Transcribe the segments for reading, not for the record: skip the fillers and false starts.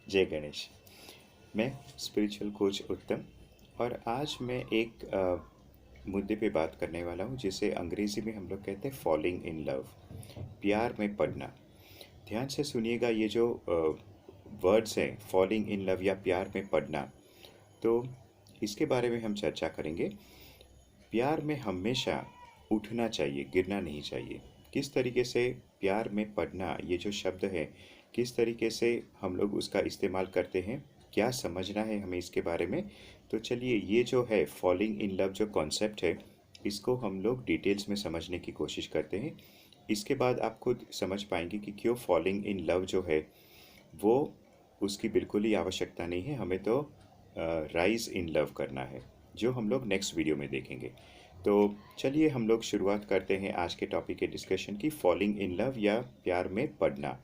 जय गणेश। मैं spiritual coach उत्तम और आज मैं एक मुद्दे पे बात करने वाला हूँ जिसे अंग्रेज़ी में हम लोग कहते हैं फॉलिंग इन लव, प्यार में पड़ना। ध्यान से सुनिएगा, ये जो वर्ड्स हैं फॉलिंग इन लव या प्यार में पड़ना, तो इसके बारे में हम चर्चा करेंगे। प्यार में हमेशा उठना चाहिए, गिरना नहीं चाहिए। किस तरीके से प्यार में पड़ना, ये जो शब्द है, किस तरीके से हम लोग उसका इस्तेमाल करते हैं, क्या समझना है हमें इसके बारे में। तो चलिए, ये जो है फॉलिंग इन लव जो कॉन्सेप्ट है, इसको हम लोग डिटेल्स में समझने की कोशिश करते हैं। इसके बाद आप खुद समझ पाएंगे कि क्यों फॉलिंग इन लव जो है वो उसकी बिल्कुल ही आवश्यकता नहीं है। हमें तो राइज इन लव करना है, जो हम लोग नेक्स्ट वीडियो में देखेंगे। तो चलिए हम लोग शुरुआत करते हैं आज के टॉपिक के डिस्कशन की, फॉलिंग इन लव या प्यार में पड़ना।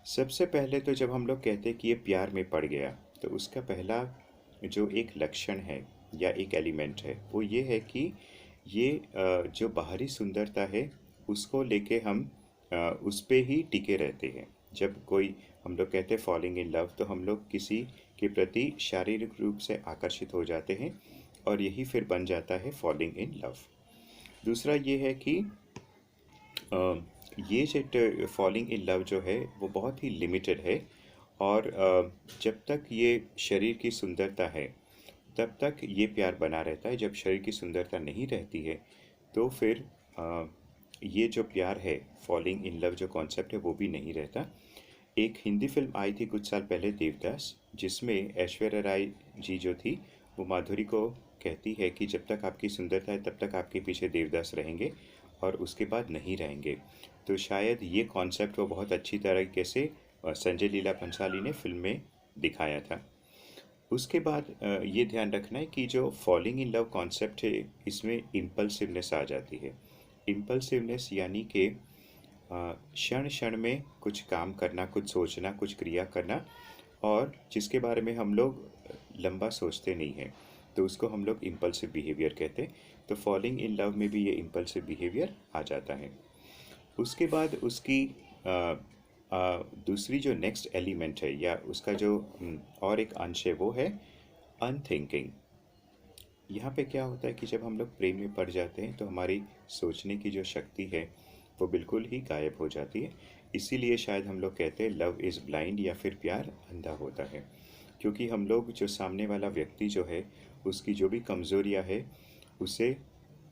सबसे पहले तो जब हम लोग कहते हैं कि ये प्यार में पड़ गया, तो उसका पहला जो एक लक्षण है या एक एलिमेंट है वो ये है कि ये जो बाहरी सुंदरता है उसको लेके हम उस पे ही टिके रहते हैं। जब कोई हम लोग कहते हैं फॉलिंग इन लव, तो हम लोग किसी के प्रति शारीरिक रूप से आकर्षित हो जाते हैं और यही फिर बन जाता है फॉलिंग इन लव। दूसरा ये है कि ये जो फॉलिंग इन लव जो है वो बहुत ही लिमिटेड है और जब तक ये शरीर की सुंदरता है तब तक ये प्यार बना रहता है। जब शरीर की सुंदरता नहीं रहती है तो फिर ये जो प्यार है, फॉलिंग इन लव जो कॉन्सेप्ट है, वो भी नहीं रहता। एक हिंदी फिल्म आई थी कुछ साल पहले, देवदास, जिसमें ऐश्वर्या राय जी जो थी वो माधुरी को कहती है कि जब तक आपकी सुंदरता है तब तक आपके पीछे देवदास रहेंगे और उसके बाद नहीं रहेंगे। तो शायद ये कॉन्सेप्ट वो बहुत अच्छी तरीके से संजय लीला भंसाली ने फिल्म में दिखाया था। उसके बाद ये ध्यान रखना है कि जो फॉलिंग इन लव कॉन्सेप्ट है इसमें इम्पल्सिवनेस आ जाती है। इम्पल्सिवनेस यानी कि क्षण क्षण में कुछ काम करना, कुछ सोचना, कुछ क्रिया करना, और जिसके बारे में हम लोग लंबा सोचते नहीं हैं, तो उसको हम लोग इम्पल्सिव बिहेवियर कहते हैं। तो फॉलिंग इन लव में भी ये इम्पल्सिव बिहेवियर आ जाता है। उसके बाद उसकी दूसरी जो नेक्स्ट एलिमेंट है या उसका जो और एक अंश है वो है अनथिंकिंग। यहाँ पे क्या होता है कि जब हम लोग प्रेम में पड़ जाते हैं तो हमारी सोचने की जो शक्ति है वो बिल्कुल ही गायब हो जाती है। इसीलिए शायद हम लोग कहते हैं लव इज़ ब्लाइंड या फिर प्यार अंधा होता है, क्योंकि हम लोग जो सामने वाला व्यक्ति जो है उसकी जो भी कमज़ोरियाँ है उसे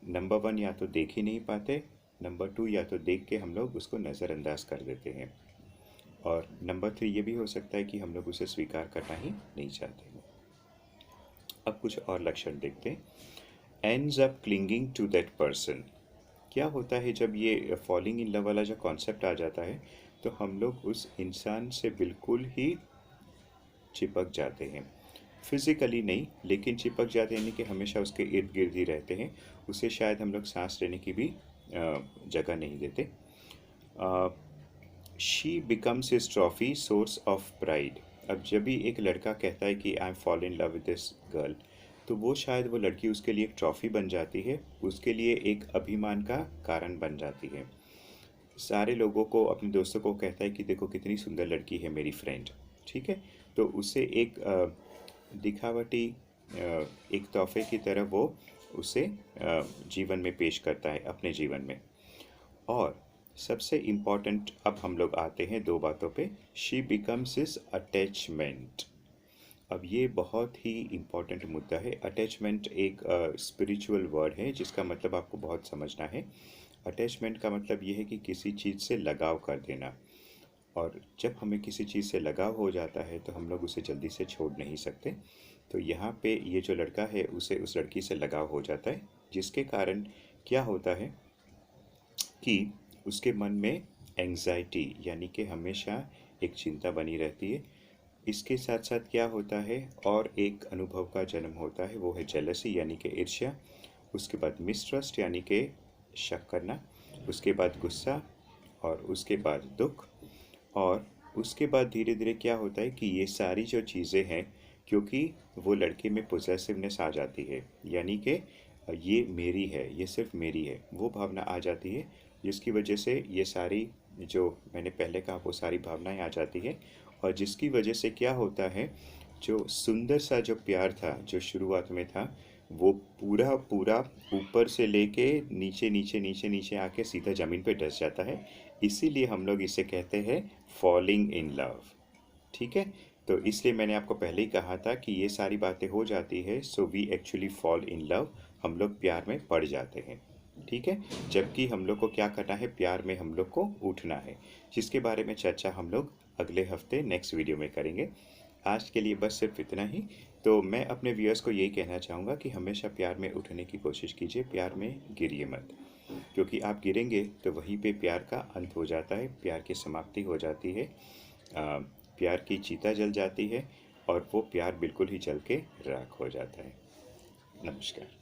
नंबर वन या तो देख ही नहीं पाते, नंबर टू या तो देख के हम लोग उसको नज़रअंदाज कर देते हैं, और नंबर थ्री ये भी हो सकता है कि हम लोग उसे स्वीकार करना ही नहीं चाहते हैं। अब कुछ और लक्षण देखते हैं। Ends up clinging to that person. क्या होता है जब ये फॉलिंग इन लव वाला जो कॉन्सेप्ट आ जाता है, तो हम लोग उस इंसान से बिल्कुल ही चिपक जाते हैं। फिजिकली नहीं, लेकिन चिपक जाते हैं, यानी कि हमेशा उसके इर्द गिर्द ही रहते हैं। उसे शायद हम लोग सांस लेने की भी जगह नहीं देते। She becomes his trophy, source of pride. अब जब भी एक लड़का कहता है कि I am fall in love with this girl, तो वो शायद वो लड़की उसके लिए एक ट्रॉफी बन जाती है, उसके लिए एक अभिमान का कारण बन जाती है। सारे लोगों को, अपने दोस्तों को कहता है कि देखो कितनी सुंदर लड़की है मेरी फ्रेंड, ठीक है। तो उसे एक दिखावटी एक तोहफे की तरह वो उसे जीवन में पेश करता है, अपने जीवन में। और सबसे इम्पॉर्टेंट अब हम लोग आते हैं दो बातों पे। She becomes his attachment. अब ये बहुत ही इम्पॉर्टेंट मुद्दा है। अटैचमेंट एक स्पिरिचुअल वर्ड है जिसका मतलब आपको बहुत समझना है। अटैचमेंट का मतलब ये है कि किसी चीज़ से लगाव कर देना, और जब हमें किसी चीज़ से लगाव हो जाता है तो हम लोग उसे जल्दी से छोड़ नहीं सकते। तो यहाँ पे ये जो लड़का है उसे उस लड़की से लगाव हो जाता है, जिसके कारण क्या होता है कि उसके मन में एंग्जाइटी यानी कि हमेशा एक चिंता बनी रहती है। इसके साथ साथ क्या होता है, और एक अनुभव का जन्म होता है, वो है जेलसी यानी कि ईर्ष्या। उसके बाद मिसट्रस्ट यानी कि शक करना। उसके बाद गुस्सा, और उसके बाद दुख, और उसके बाद धीरे धीरे क्या होता है कि ये सारी जो चीज़ें हैं, क्योंकि वो लड़के में पोजेसिवनेस आ जाती है, यानी कि ये मेरी है, ये सिर्फ मेरी है, वो भावना आ जाती है, जिसकी वजह से ये सारी जो मैंने पहले कहा वो सारी भावनाएं आ जाती है, और जिसकी वजह से क्या होता है, जो सुंदर सा जो प्यार था जो शुरुआत में था, वो पूरा पूरा ऊपर से लेके नीचे नीचे नीचे नीचे आके सीधा ज़मीन पे डस जाता है। इसीलिए हम लोग इसे कहते हैं फॉलिंग इन लव। ठीक है। तो इसलिए मैंने आपको पहले ही कहा था कि ये सारी बातें हो जाती है, so we actually fall in love, हम लोग प्यार में पड़ जाते हैं। ठीक है। जबकि हम लोग को क्या करना है, प्यार में हम लोग को उठना है, जिसके बारे में चर्चा हम लोग अगले हफ्ते नेक्स्ट वीडियो में करेंगे। आज के लिए बस सिर्फ इतना ही। तो मैं अपने व्यूअर्स को यही कहना चाहूँगा कि हमेशा प्यार में उठने की कोशिश कीजिए, प्यार में गिरिए मत, क्योंकि आप गिरेंगे तो वहीं पे प्यार का अंत हो जाता है, प्यार की समाप्ति हो जाती है, प्यार की चिता जल जाती है और वो प्यार बिल्कुल ही जल के राख हो जाता है। नमस्कार।